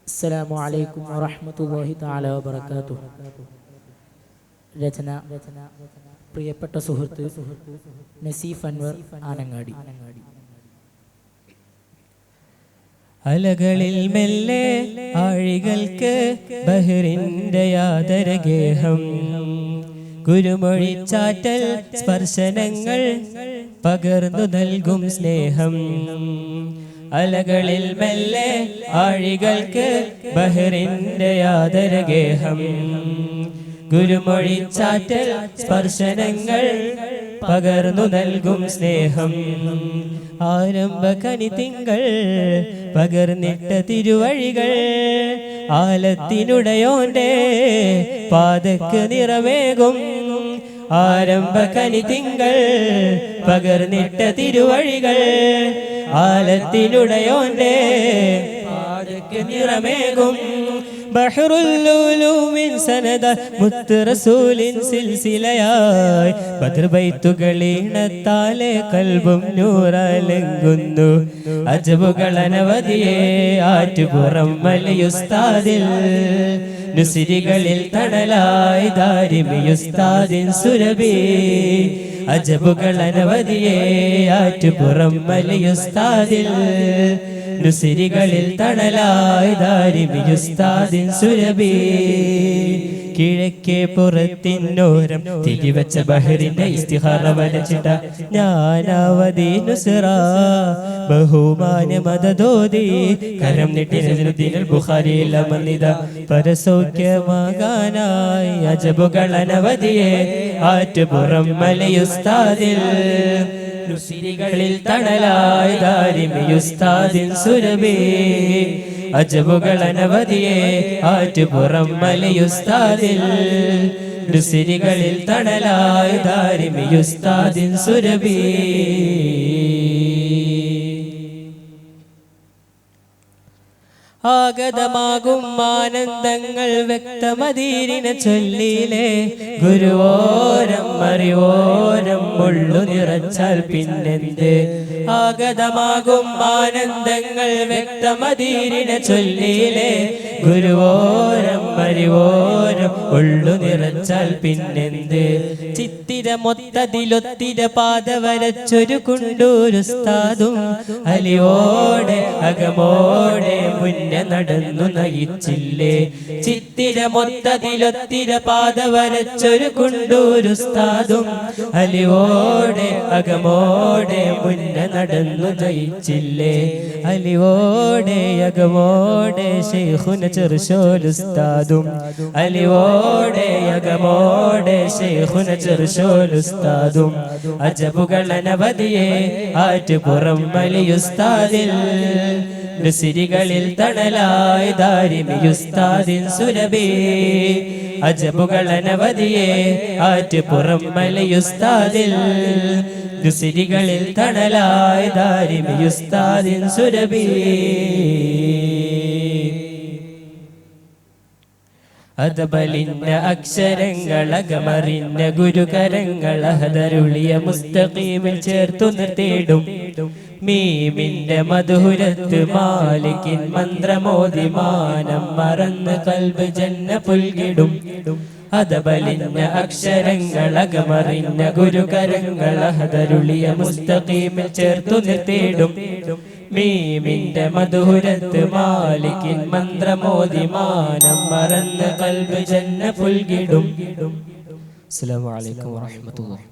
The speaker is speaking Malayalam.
അസ്സലാമു അലൈക്കും വറഹ്മത്തുള്ളാഹി തആല വബറകാതുഹു. രചന പ്രിയപ്പെട്ട സുഹൃത്ത് നസീഫ് അൻവർ ആനങ്ങാടി. അലകളിൽ മെല്ലെ ആഴികൾക്ക് ബഹറിന്റെ യാതരഗേഹം, കുരുമൊഴിച്ചാറ്റൽ സ്പർശനങ്ങൾ പകർന്നു നൽകും സ്നേഹം. അലകളിൽ മെല്ലെ ആഴികൾക്ക് ബഹറിന്റെ യാതരഗേഹം, ഗുരുമൊഴിച്ചാറ്റൽ സ്പർശനങ്ങൾ പകർന്നു നൽകും സ്നേഹം. ആരംഭ കനിതിങ്കൾ പകർന്നിട്ട തിരുവഴികൾ, ആലത്തിനുടയോന്റെ പാതക്ക് നിറവേകും. ആരംഭ കനിതിങ്കൾ പകർന്നിട്ട തിരുവഴികൾ, ആലത്തിനുടയോന്റെ പാതക്ക് നിറമേകും. ബഹ്റുൽ ഉലൂമിൻ സനദ മുത്ത് റസൂലിൻ സിൽസിലയായി, ബദ്ർ ബൈത്തുകളീണത്താലെ കൽബും നൂറാലെങ്കുന്നു. അജബുകൾ അനവധിയെ ആറ്റുപുറം വലിയുസ്താദിൽ, നുസിരികളിൽ തണലായി ദാരിമിയുസ്താദിൻ സുരഭി. അജബുകൾ അനവധിയെ ആറ്റുപുറം വലിയുസ്താദിൽ, നുസിരികളിൽ തണലായി ദാരിമിയുസ്താദിൻ സുരഭി. കിഴക്കേ പുറത്തിനോരം തിരിവച്ച ബഹറിന്റെ ഇസ്തിഹാറ വരച്ചിട്ട ജ്ഞാനാവധി നുസ്റ ബഹുമാന മദദോദി. കരം നീട്ടി നസ്രുദ്ദീനുൽ ബുഖാരിയിൽ അമർന്നിത പരസൗഖ്യമാകാനായി. അജബുകൾ അനവധിയെ ആറ്റുപുറം മലയുസ്താദിൽ, നുസിരികളിൽ തണലായി ദാരിമിയുസ്താദിൻ സുരഭി. അജബുകൾ അനവധിയെ ആറ്റുപുറം മലയുസ്താദിൽ, നുസിരികളിൽ തണലായി ദാരിമിയുസ്താദിൻ സുരഭി. ആഗതമാകും ആനന്ദങ്ങൾ വ്യക്തമതീരിനെ ചൊല്ലിയിലെ, ഗുരുവോരം അറിവോരം മുള്ളു നിറച്ചാൽ പിന്നെന്ത്. ആഗതമാകും ആനന്ദങ്ങൾ വ്യക്തമതീരിനെ ചൊല്ലിയിലെ, ഗുരുവോരം അറിവോരം ഉള്ളു നിറച്ചാൽ പിന്നെന്ത്. ചിത്തിര മൊത്തതിലൊത്തിര പാത വരച്ചൊരു കുണ്ടൂരുസ്താദും, അലിയോടെ അകമോടെ മുന്നേ നടന്നു നയിച്ചില്ലേ. ചിത്തിര മൊത്തതിലൊത്തിര പാത വരച്ചൊരു കുണ്ടൂരുസ്താദും, അലിവോടെ അകമോടെ മുന്നേ നടന്നു ജയിച്ചില്ലേ. അലിവോടെ അകമോടെ ശൈഖുന ചെറുശോലുസ്താദും, അലിവോടെ അകമോടെ ശൈഖുന ചെറുശോലുസ്താദും. അജബുകൾ അനവധിയെ ആറ്റുപുറം വലിയുസ്താദിൽ, നുസിരികളിൽ തണലായി ദാരിമിയുസ്താദിൻ സുരഭി. അജബുകൾ അനവധിയെ ആറ്റുപുറം മലയുസ്താദിൽ, നുസിരികളിൽ തണലായി ദാരിമിയുസ്താദിൻ സുരഭി. അതബലിന്ന അക്ഷരങ്ങൾ അകമറിഞ്ഞ ഗുരുകരങ്ങൾ, അഹദരുളിയ മുസ്തഖീമിൽ ചേർത്തു നിർത്തിയിടും. മീമിന്റെ മധുരത്ത് മാലിക്കിൻ മന്ത്രമോദി, മാനം മറന്ന് കൽബ് ജന്ന പുൽകിടും. അതബലിന്ന അക്ഷരങ്ങൾ അകമറിഞ്ഞ ഗുരുകരങ്ങൾ, അഹദരുളിയ മുസ്തഖീമിൽ ചേർത്തു നിർത്തിയിടും. മീമിന്റെ മധുരത്ത് മാലിക്കിൻ മന്ത്രമോദി, മാനം മറന്ന് കൽബ് ജന്ന പുൽകിടും. അസ്സലാമു അലൈക്കും വറഹ്മത്തുള്ളാഹി.